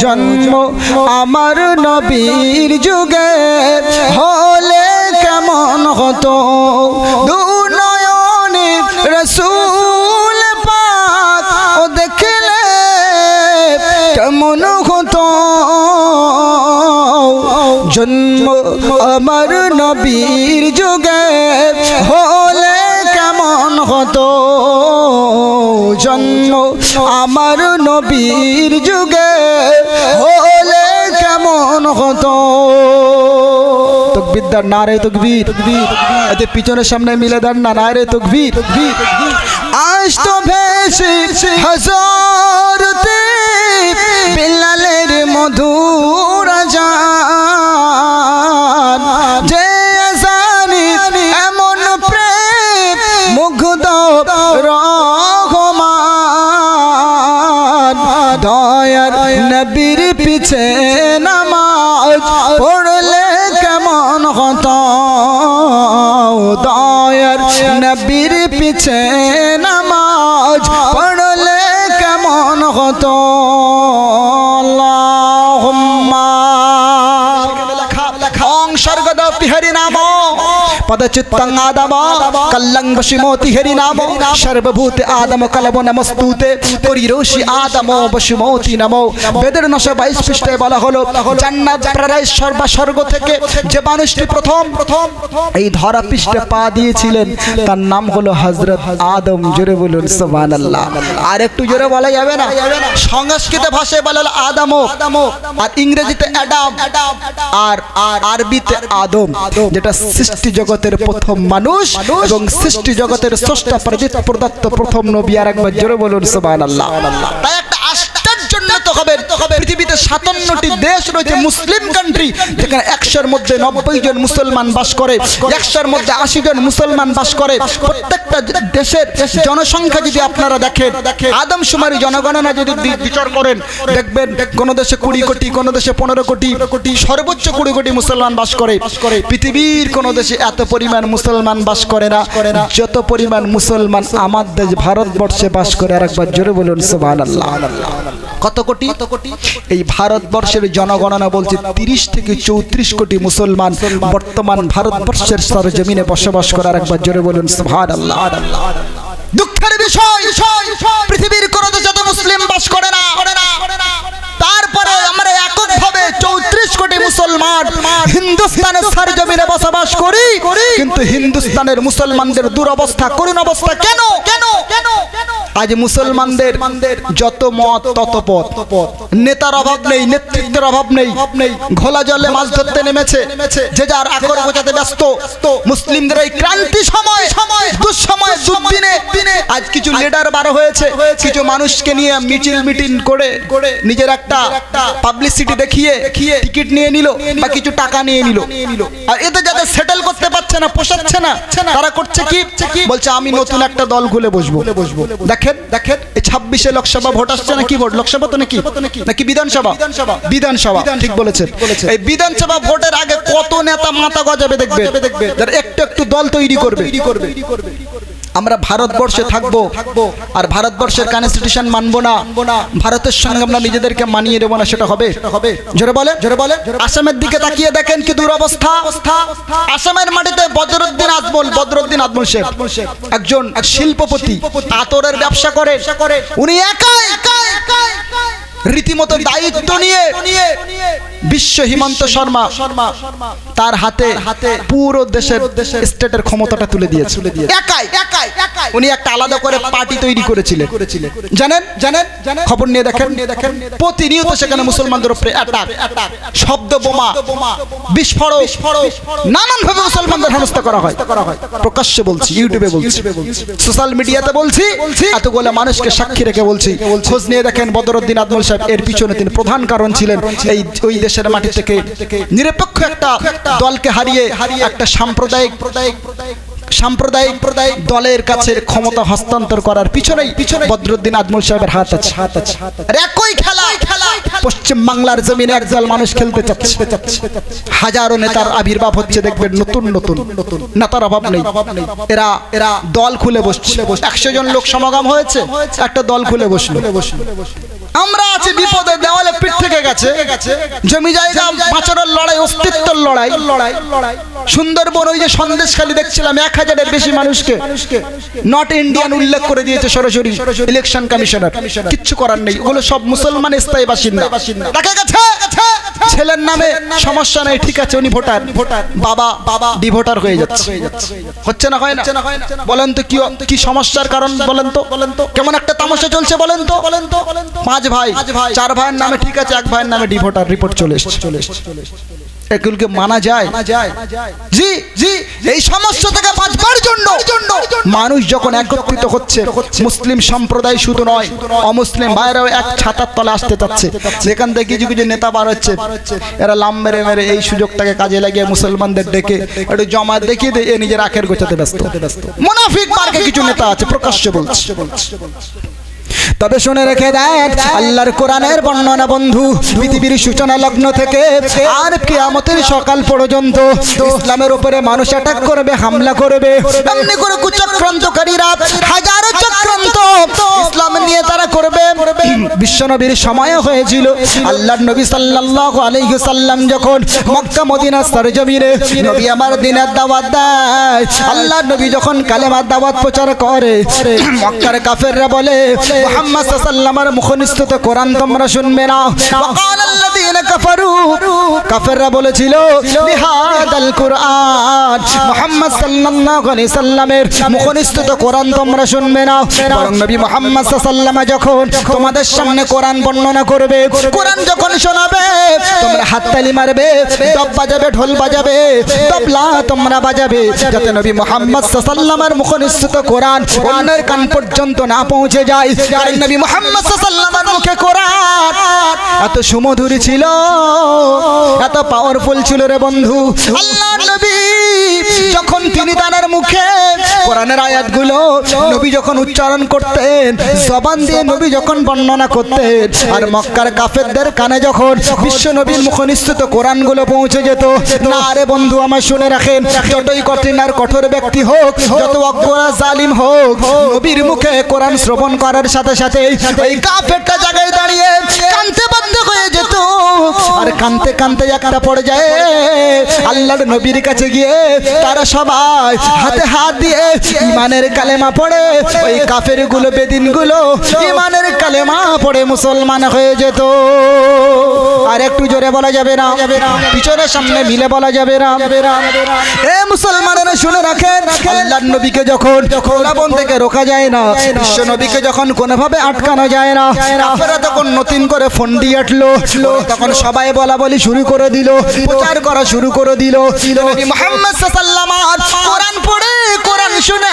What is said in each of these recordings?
জন্ম আমার নবীর যুগে হলে কেমন হতো দু নয়নে রাসূল পাক ও দেখলে কেমন হতো জন্ম আমার নবীর যুগে হলে কেমন হতো জন্ম আমার নবীর যুগে হলে কেমন হতো তকবীর দান নারে তকবীর এতে পিছনের সামনে মিলে দান না নারে তকবীর আজ তো ভেসে হযরতে বিলালের মধুর আযান যে আযানে এমন প্রেম মুগ্ধ রহমান দয়ার নবীর পিছে নামাজ পড়লে কেমন হতো দয়ার নবীর পিছে নামাজ পড়লে কেমন হতো আল্লাহুম্মা অংশর্গদ হরি নাম পদচিত্তং আদম কল্লং বশিমোতি হরি নাম সর্বভূত আদম কলব নমস্তুতে পরিরোষি আদম বশিমোতি নমো বেদের 922 পৃষ্ঠায় বলা হলো জান্নাত প্রায় সর্বস্বর্গ থেকে যে মানুষটি প্রথম এই ধরা পৃষ্ঠে পা দিয়েছিলেন তার নাম হলো হযরত আদম জোরে বলুন সুবহানাল্লাহ আর একটু জোরে বলা যাবে না সংস্কৃত ভাষায় বলা হলো আদম আর ইংরেজিতে অ্যাডাম আর আরবিতে আদম যেটা সৃষ্টি জগতের প্রথম মানুষ এবং সৃষ্টি জগতের স্রষ্টা প্রদত্ত প্রথম নবী আর একবার জোরে বলুন সুবহানাল্লাহ তাই একটা আশ্চর্যজনক হবে পৃথিবীতে 57টি দেশ রয়েছে মুসলিম কান্ট্রি যেখানে 100 এর মধ্যে 90 জন মুসলমান বাস করে 100 এর মধ্যে 80 জন মুসলমান বাস করে প্রত্যেকটা দেশের জনসংখ্যা যদি আপনারা দেখেন আদমশুমারি জনগণনা যদি বিচার করেন দেখবেন কোন দেশে 20 কোটি কোন দেশে 15 কোটি সর্বোচ্চ 20 কোটি মুসলমান বাস করে পৃথিবীর কোন দেশে এত পরিমাণ মুসলমান বাস করে না যত পরিমাণ মুসলমান আমার দেশ ভারতবর্ষে বাস করে আর একবার জোরে বলুন সুবহানাল্লাহ কত কোটি এই ভারতবর্ষের জনগণনা বলছে 30 থেকে 34 কোটি মুসলমান বর্তমান ভারতবর্ষের সরজমিনে বসবাস করে আর একবার জোরে বলুন সুবহানাল্লাহ দুঃখের বিষয় পৃথিবীর কোন দেশে তো মুসলিম বাস করে না তারপরে আমরা এককভাবে 34 কোটি মুসলমান হিন্দুস্তানের সরজমিনে বসবাস করি কিন্তু হিন্দুস্তানের মুসলমানদের দুরবস্থা করুণ অবস্থা কেন আজ মুসলমানদের যত মত তত পথ নেতার অভাব নেই নেতৃত্বের অভাব নেই ঘোলা জলে মাছ ধরতে নেমেছে যে যার আকর বোঝাতে ব্যস্ত মুসলিমদের এই ক্রান্তি সময় দুঃসময় দুর্দিনে আজ কিছু লিডার বার হয়েছে কিছু মানুষকে নিয়ে মিছিল মিটিং করে নিজের একটা পাবলিসিটি দেখিয়ে টিকিট নিয়ে নিল বা কিছু টাকা নিয়ে নিল আর এতে যাদের সেটেল করতে পারছে না পোষাচ্ছে না তারা করছে কি বলছে আমি নতুন একটা দল খুলে বসবো দেখেন এই 26 এ লোকসভা ভোট আসছে না কি ভোট লোকসভা তো নাকি বিধানসভা ঠিক বলেছেন এই বিধানসভা ভোটের আগে কত নেতা মাথা গজাবে দেখবে যারা একটু দল তৈরি করবে আমরা ভারতবর্ষে থাকবো আর ভারতবর্ষের কনস্টিটিউশন মানবো না ভারতের সঙ্গে আমরা নিজেদেরকে মানিয়ে দেবো না সেটা হবে জোরে বলে আসামের দিকে তাকিয়ে দেখেন কি দুরবস্থা আসামের মাটিতে বদরুদ্দিন আজমল শেখ একজন শিল্পপতি আতরের ব্যবসা করে উনি একাই রীতিমতো দায়িত্ব নিয়ে বিশ্ব হিমন্ত শর্মা তার হাতে পুরো দেশের স্টেটের ক্ষমতাটা তুলে দিয়েছে একাই উনি একটা আলাদা করে পার্টি তৈরি করেছিলেন জানেন খবর নিয়ে দেখেন প্রতিনিয়ত সেখানে মুসলমানদের উপরে অ্যাটাক শব্দ বোমা বিস্ফোরক নানান ভাবে মুসলমানদের হেনস্থা করা হয় প্রকাশ্যে বলছি ইউটিউবে বলছি সোশ্যাল মিডিয়াতে বলছি এতগুলো মানুষকে সাক্ষী রেখে বলছি খোঁজ নিয়ে দেখেন বদরুদ্দিন আজমল সাহেব এর পিছনে তিনি প্রধান কারণ ছিলেন ওই দেশের মাটি থেকে নিরপেক্ষ একটা দলকে হারিয়ে একটা সাম্প্রদায়িক দলের কাছে ক্ষমতা হস্তান্তর করার পিছনে বদরুদ্দিন আজমল সাহেবের হাত আছে একই খেলা পশ্চিম বাংলার জমিনে একদল মানুষ খেলতে চাচ্ছে হাজারো নেতার আবির্ভাব হচ্ছে দেখবেন নতুন নেতার অভাব নেই এরা দল খুলে বসছে 100 জন লোক সমাগম হয়েছে একটা দল খুলে বসলো আমরা আছি বিপদে, দেওয়ালে পিঠ থেকে গেছে, জমি জায়গা বাঁচানোর লড়াই, অস্তিত্বের লড়াই। সুন্দরবন ওই যে সন্দেশখালী দেখছিলাম 1000-এর বেশি মানুষকে নট ইন্ডিয়ান উল্লেখ করে দিয়েছে সরাসরি ইলেকশন কমিশনার। কিচ্ছু করার নেই, ওগুলো সব মুসলমান স্থায়ী বাসিন্দা। দেখা গেছে ছেলের নামে সমস্যা নেই, ঠিক আছে উনি ভোটার, বাবা ডিভোটার হয়ে যাচ্ছে। হচ্ছে না, হয় না? বলেন তো কি সমস্যার কারণ? বলেন তো কেমন একটা তামাশা চলছে? বলেন তো 5 ভাই 4 ভাইয়ের নামে ঠিক আছে, 1 ভাইয়ের নামে ডিভোটার রিপোর্ট চলে এসেছে। এগুলোকে মানা যায়? জি জি। এই সমস্যা থেকে বাঁচবার জন্য মানুষ যখন একত্রিত হচ্ছে, মুসলিম সম্প্রদায় শুধু নয়, অমুসলিম ভাইরাও এক ছাতার তলে আসতে চাচ্ছে। যেখান থেকে কিছু কিছু নেতা বার হচ্ছে, এরা লাম মেরে এই সুযোগটাকে কাজে লাগিয়ে মুসলমানদের ডেকে একটু জমা দেখিয়ে দিয়ে নিজের আখের গোছাতে ব্যস্ত। মুনাফিক মার্কে কিছু নেতা আছে, প্রকাশ্যে বলছে। তবে শুনে রেখে দেখ, আল্লাহর কোরআনের বর্ণনা বন্ধু পৃথিবীর সূচনা লগ্ন থেকে আর কিয়ামতের সকাল পর্যন্ত ইসলামের উপরে মানুষ অ্যাটাক করবে, হামলা করবে। এমনি করে কুচক্রান্তকারীরা হাজারো চক্রান্ত ইসলাম নিয়ে তারা করবে। বিশ্বনবীর সময় হয়েছিল, আল্লাহর নবী সাল্লাল্লাহু আলাইহি সাল্লাম যখন মক্কা মদিনার সরজমিনে নবী আমার দ্বীনের দাওয়াত দেয়, আল্লাহর নবী যখন কালেমার দাওয়াত প্রচার করে, মক্কার কাফেররা বলে মুহাম্মদ সাল্লাল্লাহু আলাইহি ওয়াসাল্লামের মুখনিসৃত কোরআন তোমরা শুনবে না। ওয়াকালাল্লাযীনা কাফারু, কাফেররা বলেছিল বিহাদাল কুরআন, মুহাম্মদ সাল্লাল্লাহু আলাইহি ওয়াসাল্লামের মুখনিসৃত কোরআন তোমরা শুনবে না। বরং নবী মুহাম্মদ সাল্লাল্লাহু আলাইহি ওয়াসাল্লাম যখন তোমাদের সামনে কোরআন বর্ণনা করবে, কোরআন যখন শোনাবে, তোমরা হাততালি মারবে, দপ বাজাবে, ঢোল বাজাবে, তবলা তোমরা বাজাবে, যাতে নবী মুহাম্মদ সাল্লাল্লাহু আলাইহি ওয়াসাল্লামের মুখনিসৃত কোরআন অন্যের কান পর্যন্ত না পৌঁছে যায়। কারণ নবী মুহাম্মদ সাল্লাল্লাহু আলাইহি ওয়াসাল্লামের মুখে কোরআন এত সুমধুর ছিল, এত পাওয়ারফুল ছিল রে বন্ধু। আল্লাহর নবী যখন তিনি তার মুখে কোরআনের আয়াতগুলো নবী যখন উচ্চারণ করতেন, জবান দিয়ে নবী যখন বর্ণনা করতেন, আর মক্কার কাফেরদের কানে যখন বিশ্ব নবীর মুখনিসৃত কোরআনগুলো পৌঁছে যেত, না রে বন্ধু আমার শুনে রাখেন, যতই কঠিন আর কঠোর ব্যক্তি হোক, যত অজ্ঞরা জালিম হোক, নবীর মুখে কোরআন শ্রবণ করার সাথে সাথে ওই কাফেরটা জায়গায় দাঁড়িয়ে কাঁদতে বাধ্য হয়ে যেত। আর কাঁদতে কাঁদতে একটা পড়ে যায়, আল্লাহর নবীর কাছে গিয়ে তারা সবাই হাতে হাত দিয়ে ইমানের কালেমা পড়ে, ওই কাফেরগুলো বেদিনগুলো ইমানের কালেমা পড়ে মুসলমান হয়ে যেত। আর একটু জোরে বলা যাবে না, পিছনে সামনে মিলে বলা যাবে না। এ মুসলমানেরা শুনে রাখেন, আল্লাহর নবীকে যখন রাবণ থেকে রোকা যায় না, বিশ্ব নবীকে যখন কোনোভাবে আটকানো যায় না, আপনারা তখন নতুন করে ফন্ডি আটলো, তখন সবাই বলা বলি শুরু করে দিল, প্রচার করা শুরু করে দিল। নবী মুহাম্মদ সাল্লাল্লাহু আলাইহি ওয়াসাল্লাম কোরআন পড়ে, কোরআন শুনে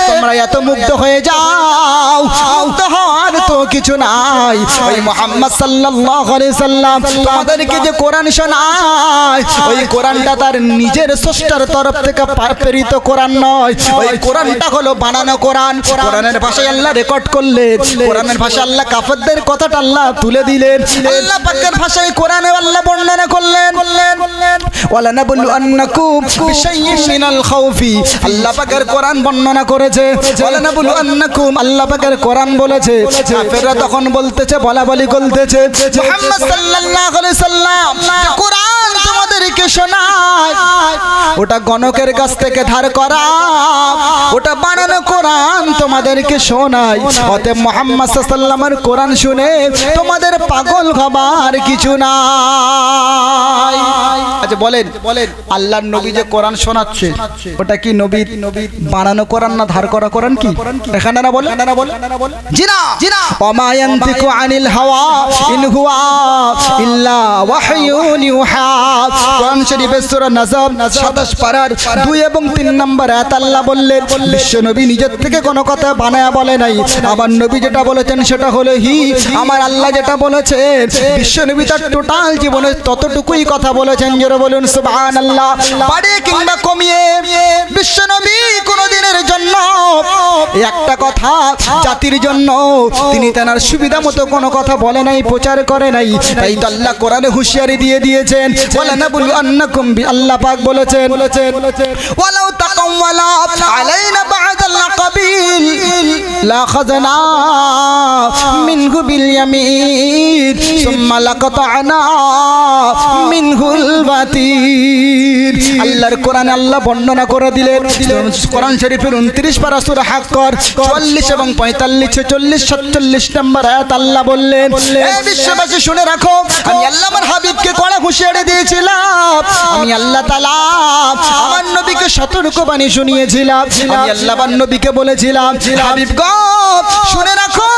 তোমরা এত মুগ্ধ হয়ে যাও, মুগ্ধ হওয়ার তো কিছু নাই। ওই মুহাম্মদ সাল্লাল্লাহু আলাইহি ওয়াসাল্লাম তোমাদেরকে যে কোরআন শোনায়, ওই কোরআনটা তার নিজের স্রষ্টার তরফ থেকে প্রেরিত কোরআন নয়, ওই কোরআনটা হলো বানানো কোরআন। কোরআনের ভাষায় আল্লাহ রেকর্ড করলেন, কোরআনের ভাষায় আল্লাহ কাফেরদের কথাটা আল্লাহ তুলে দিলেন, আল্লাহ পাকের ভাষায় কোরআনে আল্লাহ বর্ণনা করলেন। ওয়ালা নাবলুআন্নাকুম বিশাইইন মিনাল খাউফি, আল্লাহ পাকের কোরআন বর্ণনা করেছে। ওয়ালা নাবলুআন্নাকুম, আল্লাহ পাকের কোরআন বলেছে। কাফেররা তখন বলতেছে, বলা বলি করতেছে, মুহাম্মদ সাল্লাল্লাহু আলাইহি সাল্লাম কোরআন তোমাদেরকে শোনায়, ওটা গণকের কাছ থেকে ধার করা, ওটা বানানো কোরআন তোমাদেরকে শোনায়। অতএব মুহাম্মদ সাল্লাল্লাহু আলাইহি সাল্লামের কোরআন শুনে তোমাদের পাগল হবার কিছু নাই। আচ্ছা বলেন, আল্লাহর নবী যে কোরআন শোনাচ্ছে, ওটা কি নবীর বানানো কোরআন না ধার করা কোরআন? কি এখানে না বলে? জি না, ওমা ইয়ানতিকু আনিল হাওয়া ইন হুয়া ইল্লা ওয়াহয়ুন ইউহা। কোরআন শরীফের সূরা নাজম 27 পারার 2 এবং 3 নম্বর আয়াত আল্লাহ বললেন, বিশ্ব নবী নিজের থেকে কোনো কথা বানায়া বলে নাই, আমার নবী যেটা বলেছেন সেটা হলো হি, আমার আল্লাহ যেটা বলেছেন, বিশ্ব নবী তার টোটাল জীবনে ততটুকুই কথা বলেছেন। জোরে বলুন সুবহানাল্লাহ। বাড়িয়ে কিংবা কমিয়ে বিশ্বনবী কোনদিনের জন্য একটা কথা জাতির জন্য তিনি তার সুবিধা মতো কোনো কথা বলে নাই, প্রচার করে নাই। তাই তো আল্লাহ কোরআনে হুঁশিয়ারি দিয়ে দিয়েছেন, ওয়ালা নাবুলু আন্নাকুম বি, আল্লাহ পাক বলেছেন ওয়ালাউ তাকাওয়ালা আলাইনা বা'দাল আকাবিল লা খাযনা মিনহু বিল ইয়ামিন সুম্মা লাকাতা'না মিনহুল বাতির। আল্লাহর কোরআনে আল্লাহ বর্ণনা করে দিলেন, কোরআন শরীফের 29 পারা সূরা হাক্কর 44 এবং 45 46 47 নম্বর আয়াত আল্লাহ বললেন, এই বিশ্ববাসী শুনে রাখো, আমি আল্লাহ আমার হাবিবকে কড়া হুঁশিয়ারি দিয়েছিলাম, আমি আল্লাহ তাআলা আমার নবীকে সতর্কবাণী শুনিয়েছিলাম, আমি আল্লাহ আমার নবীকে বলেছিলাম, হাবিব গো শুনে রাখো,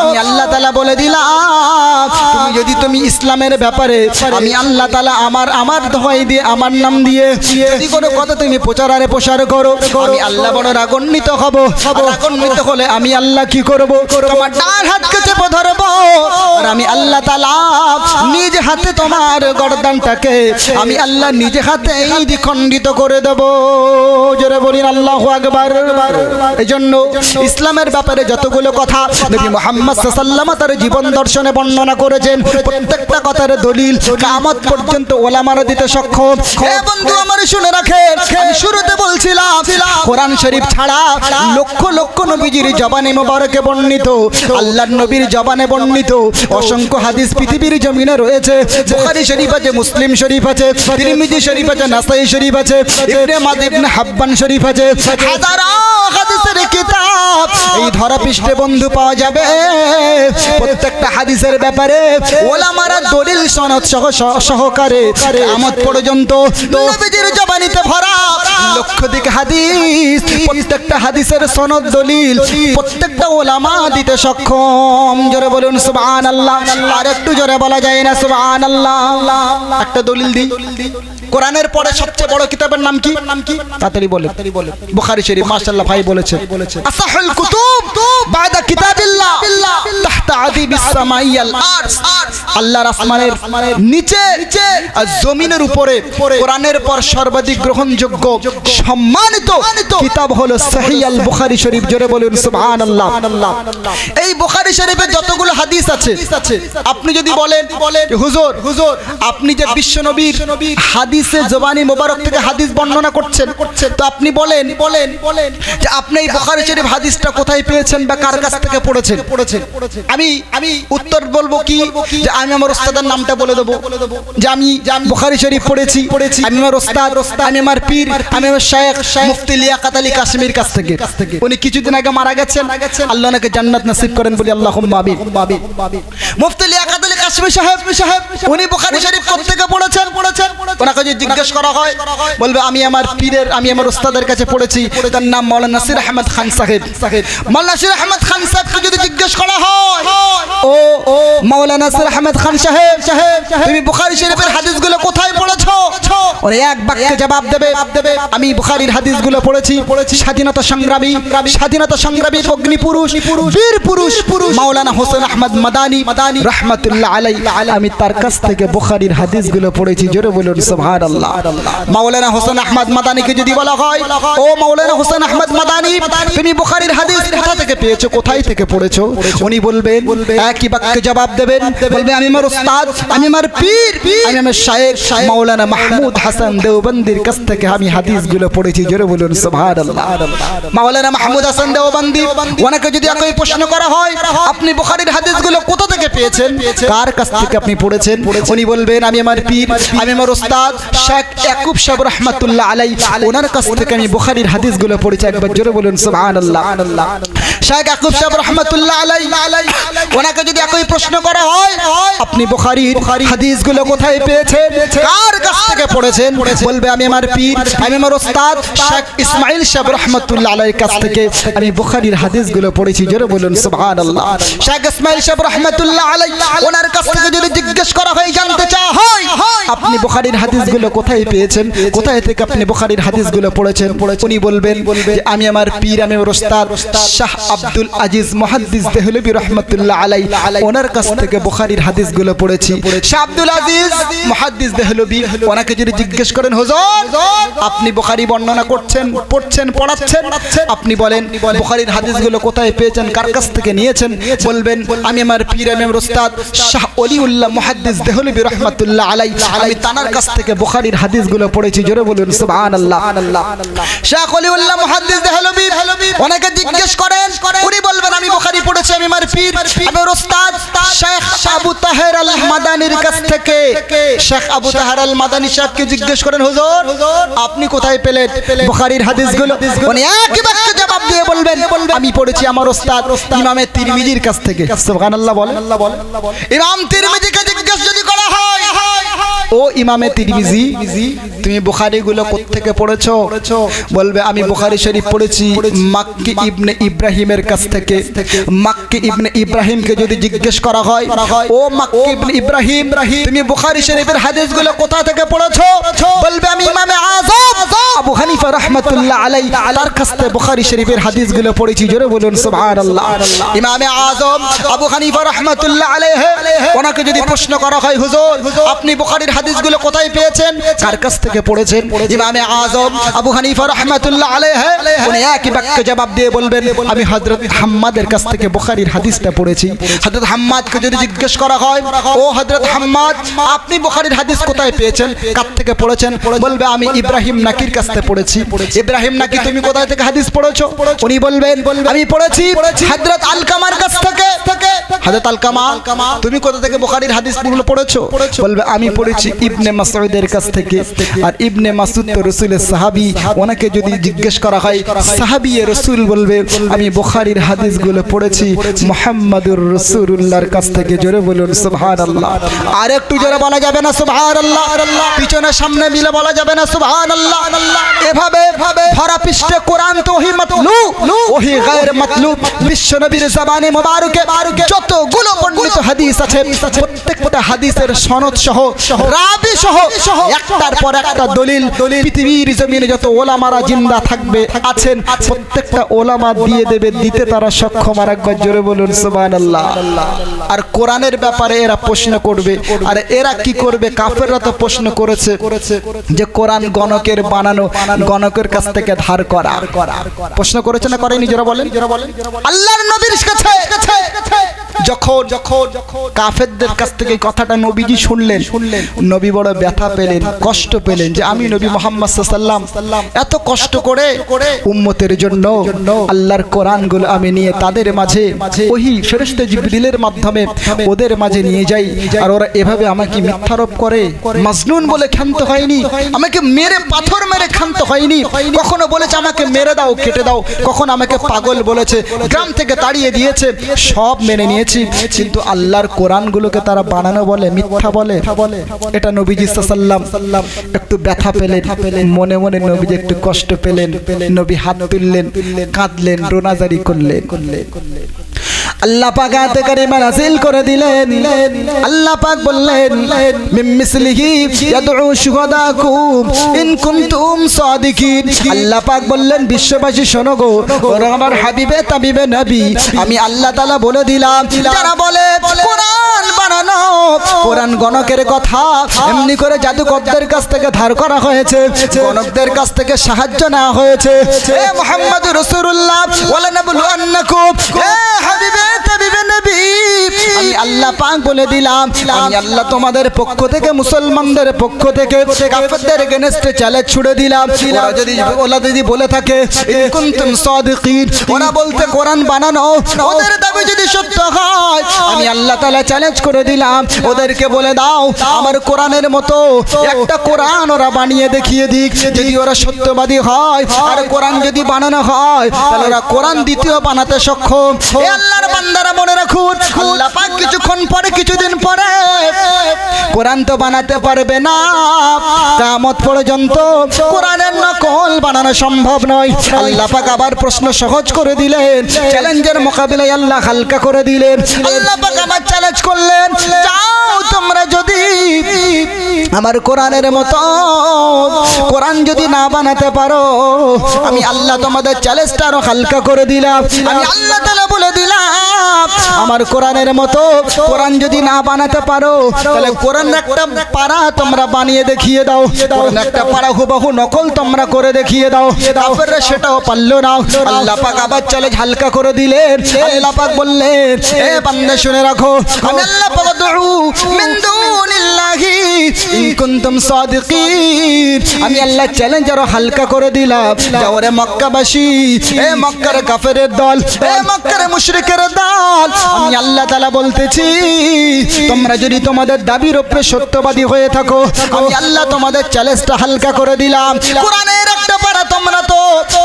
আমি আল্লাহ তাআলা বলে দিলাম, তুমি যদি তুমি ইসলামের ব্যাপারে আমি আল্লাহ তাআলা আমার দোহাই দিয়ে আমার নাম দিয়ে যদি কোনো কথা তুমি প্রচারে প্রসার করো, আমি আল্লাহ বড় রাগান্বিত হব। রাগান্বিত হলে আমি আল্লাহ কি করব, তোমার ডান হাতকে চেপে ধরব, আর আমি আল্লাহ তাআলা নিজ হাতে তোমার গর্দানটাকে আমি আল্লাহ নিজ হাতেই দ্বিখণ্ডিত করে দেব। জোরে বলিন আল্লাহু আকবার। এজন্য ইসলামের ব্যাপারে যতগুলো কথা নবী মুহাম্মদ সাল্লাল্লাহু আলাইহি ওয়াসাল্লাম তার জীবন দর্শনে বর্ণনা করেছেন, প্রত্যেকটা কথার দলিল কিয়ামত পর্যন্ত ওলামারা দিতে সক্ষম। হে বন্ধু আমার শুনে রাখেন, আমি শুরুতে বলছিলাম কোরআন শরীফ ছাড়া লক্ষ লক্ষ নবীজির জবানে মোবারকে বর্ণিত, আল্লাহর নবীর জবানে বর্ণিত অসংখ্য হাদিস পৃথিবীর জমিনে রয়েছে। বুখারী শরীফ আছে, মুসলিম শরীফ আছে, তিরমিজি শরীফ আছে, নাসাই শরীফ আছে, ইবনে মাজাহ ইবনে হাব্বান শরীফ আছে, হাজারো হাদিসের কিতাব এই ধরাপৃষ্ঠে বন্ধু পাওয়া যাবে। প্রত্যেকটা হাদিসের ব্যাপারে ওলামারা দলিল সনদ সহকারে কিয়ামত পর্যন্ত নবীজির জবানিতে ভরা লক্ষাধিক হাদিস, প্রত্যেকটা হাদিসের সনদ দলিল প্রত্যেকটা ওলামা দিতে সক্ষম। জোরে বলুন সুবহানাল্লাহ। আর একটু জোরে বলা যায় না সুবহানাল্লাহ? একটা দলিল দিই, কোরআনের পরে সবচেয়ে বড় কিতাবের নাম কি? তাড়াতাড়ি বলে। বুখারী শরীফ। মাশাআল্লাহ ভাই বলেছেন, আসাহুল কুতুব বাদা কিতাবিল্লাহ তাহতা আদিবিস সামাইয়াল আরশ। আল্লাহর আসমানের নিচে আর জমিনের উপরে কোরআনের পর সর্বাধিক গ্রহণযোগ্য সম্মানিত কিতাব হলো সহিহ আল বুখারী শরীফ। জোরে বলুন সুবহানাল্লাহ। এই বুখারী শরীফে যতগুলো হাদিস আছে, আপনি যদি বলেন হুজুর আপনি যে বিশ্বনবীর হাদিসে জবানি মোবারক থেকে হাদিস বর্ণনা করছেন, তো আপনি বলেন যে আপনি এই বুখারী শরীফ হাদিসটা কোথায় পেয়েছেন বা কার কাছ থেকে পড়েছেন? আমি উত্তর বলবো কি, যে আমি আমার ওস্তাদের নামটা বলে দেবো, যে আমি বুখারী শরীফ পড়েছি, আমি আমার ওস্তাদ, আমি আমার পীর, আমি আমার শায়েখ মুফতি লিয়াকাত আলী কাশ্মীর কাছ থেকে। উনি কিছুদিন আগে মারা গেছেন, আল্লাহ ওনাকে জান্নাত নসিব করেন বলি আল্লাহুম্মা আমিন। মুফতি লিয়াকাত আলী কাশ্মীর সাহেব উনি বুখারী শরীফ কোথা থেকে পড়েছেন? ওনাকে যদি জিজ্ঞেস করা হয় বলবে আমি আমার পীরের, আমি আমার ওস্তাদের কাছে পড়েছি, তার নাম মাওলানা নাসির আহমদ খান সাহেব। মাওলানা নাসির আহমদ খান সাহেবকে যদি জিজ্ঞেস করা হয়, ও মাওলানা নাসির আহমদ খান সাহেব তুমি বুখারী শরীফের হাদিসগুলো কোথায় পড়েছো? ওরা এক বাক্যে জবাব দেবে, আমি বুখারীর হাদিসগুলো পড়েছি স্বাধীনতা সংগ্রামী অগ্নিপুরুষ বীর পুরুষ মাওলানা হোসেন আহমদ মাদানী রাহমাতুল্লাহ আলাইহি, আমি তার কাছ থেকে বুখারীর হাদিসগুলো পড়েছি। জোরে বলুন সুবহানাল্লাহ। মাওলানা হোসেন আহমদ মাদানীকে যদি বলা হয়, ও মাওলানা হোসেন আহমদ মাদানী তুমি বুখারীর হাদিস কোথা থেকে পেয়েছো, কোথায় থেকে পড়েছো? উনি বলবেন, একই বাক্যে জবাব দেবেন, বলবে আমি আমার উস্তাদ, আমি আমার পীর, আমি আমার শায়েখ মাওলানা মাহমুদ হাসান দেওবন্দির কাছ থেকে আমি হাদিসগুলো পড়েছি। জোরে বলুন সুবহানাল্লাহ। মাওলানা মাহমুদ হাসান দেওবন্দি, ওনাকে যদি একই প্রশ্ন করা হয় আপনি বুখারীর হাদিসগুলো কোথা থেকে পেয়েছেন, কার কাছ থেকে আপনি পড়েছেন? উনি বলবেন আমি আমার পীর, আমি আমার উস্তাদ শেখ ইয়াকুব সাহেব রাহমাতুল্লাহ আলাইহি, ওনার কাছ থেকে আমি বুখারীর হাদিসগুলো পড়েছি। একবার জোরে বলুন সুবহানাল্লাহ। শেখ ইয়াকুব সাহেব রাহমাতুল্লাহ আলাইহি, ওনাকে যদি একই প্রশ্ন করা হয় আপনি বুখারীর হাদিসগুলো কোথায় পেয়েছেন, কার কাছ থেকে পড়েছেন? বলবে আমি আমার পীর, আমি আমার উস্তাদ শেখ ইসমাইল সাহেব রাহমাতুল্লাহ আলাইহির কাছ থেকে আমি বুখারীর হাদিসগুলো পড়েছি। জোরে বলুন সুবহানাল্লাহ। শেখ ইসমাইল সাহেব রাহমাতুল্লাহ আলাইহি, ওনার কাছ থেকে যদি জিজ্ঞেস করা হয়, জানতে চাওয়া হয় আপনি বুখারী বুখারীর হাদিসগুলো কোথায় পেয়েছেন, কোথায় থেকে আপনি বুখারীর হাদিসগুলো পড়েছেন? উনি বলবেন যে আমি আমার পীর, আমি আমার ওস্তাদ শাহ আব্দুল আজিজ মুহাদ্দিস দেহলভী রাহমাতুল্লাহ আলাইহি ওনার কাছ থেকে বুখারীর হাদিসগুলো পড়েছি। শাহ আব্দুল আজিজ মুহাদ্দিস দেহলভী, ওনাকে যদি জিজ্ঞেস করেন হুজুর আপনি বুখারী বর্ণনা করছেন, পড়ছেন, পড়াচ্ছেন, আপনি বলেন বুখারীর হাদিসগুলো কোথায় পেয়েছেন, কার কাছ থেকে নিয়েছেন? বলবেন আমি আমার পীর, আমি আমার ওস্তাদ শাহ ওলিউল্লাহ মুহাদ্দিস দেহলভী রাহমাতুল্লাহ আলাইহি আমি তানার কাছ থেকে বুখারীর হাদিসগুলো পড়েছি। জোরে বলুন সুবহানাল্লাহ। শাহ ওলিউল্লাহ মুহাদ্দিস দেহলভী ওনাকে জিজ্ঞেস করেন, উনি বলবেন আমি বুখারী পড়েছি, আমি আমার পীর, আমি আমার ওস্তাদ শেখ আবু তাহের আল মাদানির কাছ থেকে। শেখ আবু তাহের আল মাদানি সাহেবকে জিজ্ঞেস করেন হুজুর আপনি কোথায় পেলেন বুখারীর হাদিসগুলো? উনি একই বাক্যে জবাব দিয়ে বলবেন আমি পড়েছি আমার ওস্তাদ ইমামে তিরমিজির কাছ থেকে। সুবহানাল্লাহ বলেন। ইমাম তিরমিজিকে জিজ্ঞেস যদি করা হয় ও ইমামে তিরমিজি তুমি বুখারীগুলো কোত্থেকে পড়েছো? বলবে আমি বুখারী শরীফ পড়েছি মাক্কি ইবনে ইব্রাহিমের কাছ থেকে। মাক্কি ইবনে ইব্রাহিমকে যদি জিজ্ঞেস করা হয় ও মাক্কি ইবনে ইব্রাহিম তুমি বুখারী শরীফের হাদিসগুলো কোথা থেকে পড়েছো? বলবে আমি ইমামে আযম আবু হানিফা রাহমাতুল্লাহ আলাইহি তার কাছ থেকে বুখারী শরীফের হাদিসগুলো পড়েছি। জোরে বলুন সুবহানাল্লাহ। ইমামে আযম আবু হানিফা রাহমাতুল্লাহ আলাইহি ওনাকে যদি প্রশ্ন করা হয় হুজুর আপনি বুখারীর হাদিসগুলো কোথায় পেয়েছেন, কার কাছ থেকে পড়েছেন? ইমামে আযম আবু হানিফা রাহমাতুল্লাহ আলাইহি উনি একই বাক্যে জবাব দিয়ে বলবেন আমি হযরত হাম্মাদের কাছ থেকে বুখারীর হাদিসটা পড়েছি। হযরত হাম্মাদকে যদি জিজ্ঞেস করা হয় ও হযরত হাম্মাদ আপনি বুখারীর হাদিস কোথায় পেয়েছেন, কার থেকে পড়েছেন? বলবে আমি ইব্রাহিম নাকির কাছ থেকে পড়েছি। ইব্রাহিম নাকি তুমি কোথায় থেকে হাদিস পড়েছো? উনি বলবেন আমি পড়েছি হযরত আলকামার কাছ থেকে। হযরত আলকামা তুমি কোথা থেকে বুখারীর হাদিসগুলো পড়েছো? বলবে আমি পড়েছি ইবনে মাসউদের কাছ থেকে। আর ইবনে মাসউদ তো রাসূলের সাহাবী, ওনাকে যদি জিজ্ঞেস করা হয় সাহাবী রাসূল বলবে আমি বুখারীর হাদিসগুলো পড়েছি মুহাম্মাদুর রাসূলুল্লাহর কাছ থেকে। জোরে বলুন সুবহানাল্লাহ। আর একটু জোরে বলা যাবে না সুবহানাল্লাহ? পিছনে সামনে মিলে বলা যাবে না সুবহানাল্লাহ? এভাবে ভরা পৃষ্ঠে কোরআন তো ওহী মাতলুব ওহী গায়র মাতলুব বিশ্ব নবীর জবানে মোবারকে যতগুলো বর্ণিত হাদিস আছে প্রত্যেকটা হাদিসের সনদ সহ রাবি সহ একটার পর একটা দলিল পৃথিবীর জমিনে যত ওলামারা জিন্দা থাকবে আছেন প্রত্যেকটা ওলামা দিয়ে দেবে, দিতে তারা সক্ষম। আর একবার জোরে বলুন সুবহানাল্লাহ। আর কোরআনের ব্যাপারে এরা প্রশ্ন করবে, আর এরা কি করবে? কাফেররা তো প্রশ্ন করেছে যে কোরআন গণকের বানানো, গণকের কাছ থেকে ধার করা। প্রশ্ন করেছে না করেনি? জোরে বলেন। আল্লাহর নবীর কাছে যখন কাফেরদের কাছ থেকে কথাটা নবীজি শুনলেন, নবী বড় ব্যথা পেলেন, কষ্ট পেলেন যে আমি নবী মুহাম্মদ সাল্লাল্লাহু আলাইহি ওয়াসাল্লাম এত কষ্ট করে উম্মতের জন্য আল্লাহর কোরআনগুলো আমি নিয়ে তাদের মাঝে ওহী ফেরেশতা জিবরিলের মাধ্যমে ওদের মাঝে নিয়ে যাই, আর ওরা এভাবে আমাকে মিথ্যারোপ করে। মাজনুন বলে ক্ষান্ত হয়নি, আমাকে মেরে পাথর মেরে ক্ষান্ত হয়নি, কখনো বলেছে আমাকে মেরে দাও, কেটে দাও, কখনো আমাকে পাগল বলেছে, গ্রাম থেকে তাড়িয়ে দিয়েছে, সব মেনে নিয়েছি। কিন্তু আল্লাহর কোরআনগুলোকে তারা বানানো বলে, মিথ্যা বলে। এটা নবীজি সাল্লাল্লাহু আলাইহি ওয়াসাল্লাম একটু ব্যথা পেলেন, মনে মনে নবীজি একটু কষ্ট পেলেন। নবী হাত তুললেন, কাঁদলেন, রোনাজারি করলেন। আল্লাহ পাক আয়াতে কারিমা নাযিল করে দিলেন। আল্লাহ পাক বললেন মিন মিসলিহি ইয়াদউ শুহাদাকুম ইন কুনতুম সাদিকিন। আল্লাহ পাক বললেন বিশ্ববাসী শোনো গো, ওরা আমার হাবিবে তাবিবে নবী আমি আল্লাহ তাআলা বলে দিলাম যারা বলে কোরআন বানানো, কোরআন গণকের কথা এমনি করে জাদুকরদের কাছ থেকে ধার করা হয়েছে, গণকদের কাছ থেকে সাহায্য নেওয়া হয়েছে। এ মুহাম্মদুর রাসূলুল্লাহ ওয়ালা নাবলু আন্নাকুম, এ হাবিবে তাবিবে নবী আমি আল্লাহ পাক বলে দিলাম আমি আল্লাহ তোমাদের পক্ষ থেকে, মুসলমানদের পক্ষ থেকে কাফেরদের এগেইনস্টে চ্যালেঞ্জ ছুড়ে দিলাম। ওরা যদি বলে থাকে ইন কুনতুম সাদিকিন, ওরা বলতে কোরআন বানানো, ওদের দাবি যদি সত্য হয় আমি আল্লাহ তাআলা চ্যালেঞ্জ করে দিলাম ওদেরকে বলে দাও আমার কোরআনের মতো একটা কোরআন ওরা বানিয়ে দেখিয়ে দিক। যদি ওরা সত্যবাদী হয় আর কোরআন যদি বানানো হয় তাহলে ওরা কোরআন দ্বিতীয় বানাতে সক্ষম। এ আল্লাহর বান্দারা মনে রাখুন, আল্লাহ পাক কিছুক্ষণ পরে, কিছুদিন পরে কোরআন তো বানাতে পারবে না, কিয়ামত পর্যন্ত কোরআনের নকল বানানো সম্ভব নয়। আল্লাহ পাক আবার প্রশ্ন সহজ করে দিলেন, চ্যালেঞ্জের মোকাবিলায় আল্লাহ হালকা করে দিলেন। আল্লাহ পাক আবার চ্যালেঞ্জ করলেন, যাও তোমরা যদি আমার কোরআনের মতো কোরআন যদি না বানাতে পারো, আমি আল্লাহ তোমাদের চ্যালেঞ্জটা আরো হালকা করে দিলাম। আমি আল্লাহ তাআলা বলে দিলাম, আমার কোরআনের মতো কোরআন যদি না বানাতে পারো, তাহলে কোরআন একটা পারা তোমরা বানিয়ে দেখিয়ে দাও, কোরআন একটা পারা হুবহু নকল তোমরা করে দেখিয়ে দাও। কাফেররা সেটাও পারলো না। আল্লাহ পাক আবার চ্যালেঞ্জ হালকা করে দিলেন। আল্লাহ পাক বললেন, এ বান্দা শুনে রাখো, আমি আল্লাহ পাক দুউ মিন দুনিল্লাহি ইন কুনতুম সাদিকিন। আমি আল্লাহ চ্যালেঞ্জ আরো হালকা করে দিলাম। যাও রে মক্কাবাসী, এ মক্কার কাফেরের দল, এ মক্কার মুশরিকের দল, আমি আল্লাহ তাআলা বলতেছি, তোমরা যদি তোমাদের দাবির উপরে সত্যবাদী হয়ে থাকো, আমি আল্লাহ তোমাদের চ্যালেঞ্জটা হালকা করে দিলাম। কোরআনের একটা পারা তোমরা তো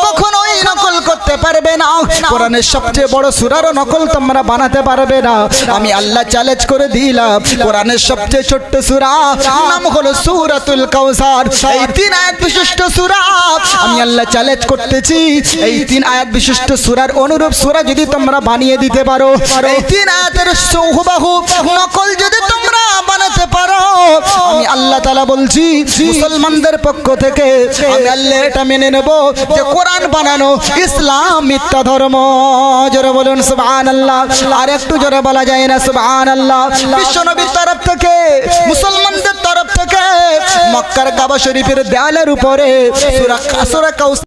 কখনোই নকল করতে পারবে না। কোরআনের সবচেয়ে বড় সূরারও নকল তোমরা বানাতে পারবে না। আমি আল্লাহ চ্যালেঞ্জ করে দিলাম। কোরআনের সবচেয়ে ছোট্ট সূরা নাম হলো সূরাতুল কাউসার। এই 3 আয়াত বিশিষ্ট সূরা আমি আল্লাহ চ্যালেঞ্জ করতেছি, এই 3 আয়াত বিশিষ্ট সূরার অনুরূপ সূরা যদি তোমরা বানিয়ে দিতে পারো, এই 3 আয়াতের হুবহু নকল যদি তোমরা বানাতে পারো, আমি আল্লাহ তাআলা বলছি, মুসলমানদের পক্ষ থেকে আমি আল্লাহ এটা মেনে নেব যে কোরআন বানানো ইসলাম মিথ্যা ধর্ম। জোরে বলুন সুবহানাল্লাহ। আর একটু জোরে বলা যায় না সুবহানাল্লাহ? বিশ্বনবীর তরফ থেকে, মুসলমানদের তরফ থেকে মক্কার কাবা শরীফের দেয়ালের উপরে সূরা কাউসার